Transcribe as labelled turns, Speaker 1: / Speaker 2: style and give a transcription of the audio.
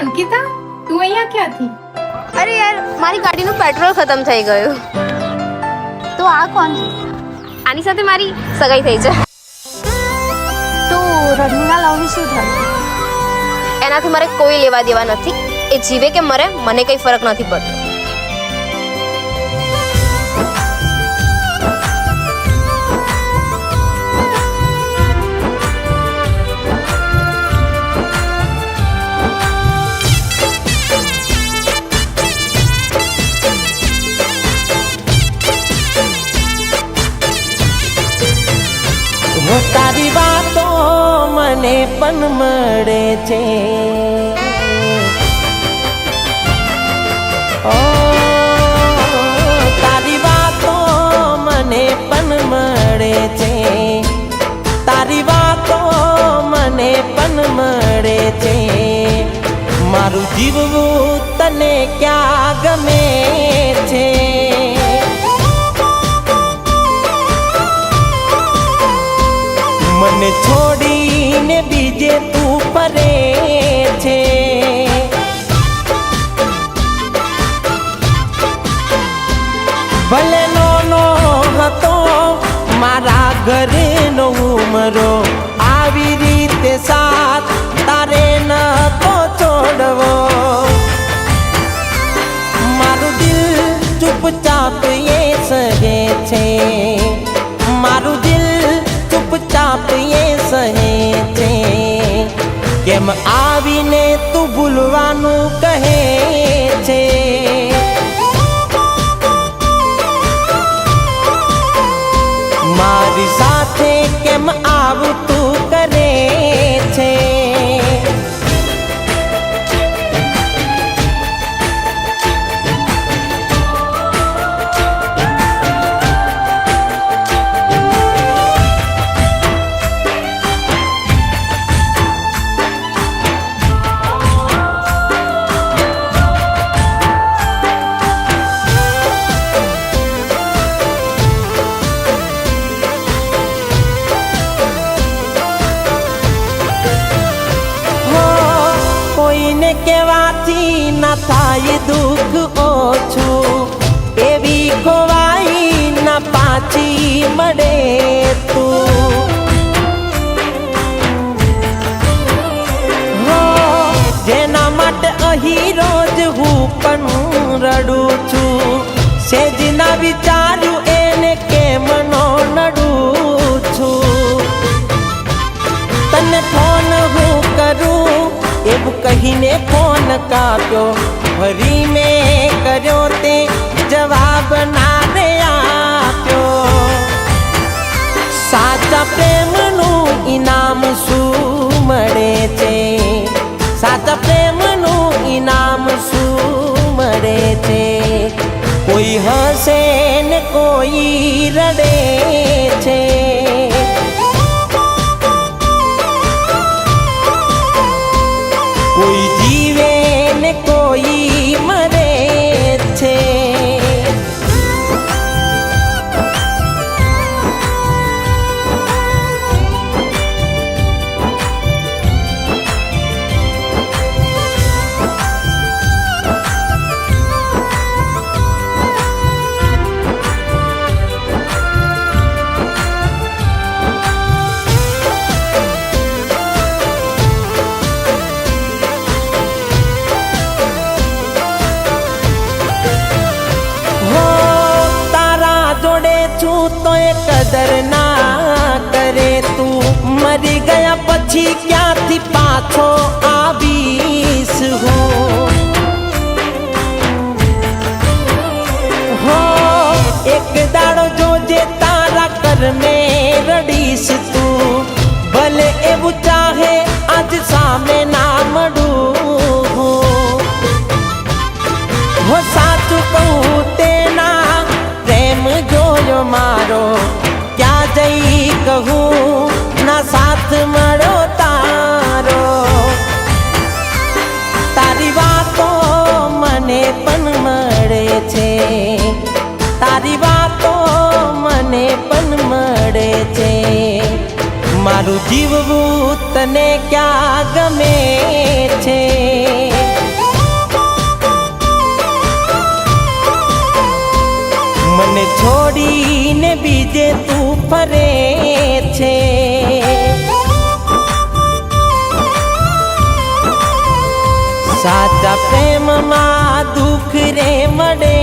Speaker 1: અંકિતા, તું અહીંયા ક્યાંથી?
Speaker 2: અરે યાર, મારી ગાડીનું પેટ્રોલ ખતમ થઈ ગયું.
Speaker 3: તો આ કોણ છે?
Speaker 2: આની સાથે મારી સગાઈ થઈ છે.
Speaker 3: તો રડુના લવનું શું થયું?
Speaker 2: એનાથી મારે કોઈ લેવા દેવા નથી. એ જીવે કે મરે મને કંઈ ફરક નથી પડતો.
Speaker 4: તારી વાતો મને પણ મળે છે. ઓ તારી વાતો મને પણ મળે છે. તારી વાતો મને પણ મળે છે. મારું જીવવું તને ક્યાં ગમે છે. મને છોડીને બીજે તું પરે છે. ભલે નો હતો મારા ઘરેનો ઉમરો, આવી રીતે સાથ તારે નતો છોડવો. મારું દિલ ચૂપચાપ એ સહે છે. મારું દિલ ચૂપચાપ એ સહે છે. કેમ આવીને તું ભૂલવાનું કહે છે. મારી સાથે કેમ આવું તું કરે છે. કેવાથી ના થાય દુઃખ ઓછું, એવી ખોવાઈ ના પાછી મળે તું. જેના માટે અહીં રોજ હું પણ રડું છું. સેજ ના વિચાર્યું એને કેમ નો નડું છું. તને ફોન હું કરું એવું કહીને ફોન કાપ્યો, ફરી મેં કર્યો તે જવાબ ના દે આપ્યો. સાચા પ્રેમનું ઇનામ શું મળે છે. સાચા પ્રેમનું ઇનામ શું મળે છે. કોઈ હસે ને કોઈ રડે છે. કોઈ જીવે ને કોઈ મરે છે. તો એ કદર ના કરે તું. મરી ગયા પછી ક્યાંથી પાછો આવીશ હું. હો એક દાડો જોજે તારા કરમે રડીશ તું. ભલે એવું ચાહે આજ સામે ના મળું હું. હો સાચું કહું તેના પ્રેમ જોયો મારો, ક્યાં જઈ કહું ના સાથ મળો તારો. તારી વાતો મને પણ મળે છે. તારી વાતો મને પણ મળે છે. મારું જીવવું તને ક્યાં ગમે છે. છોડીને બીજે તું ફરે છે. સાચા પ્રેમમાં દુઃખ રે મળે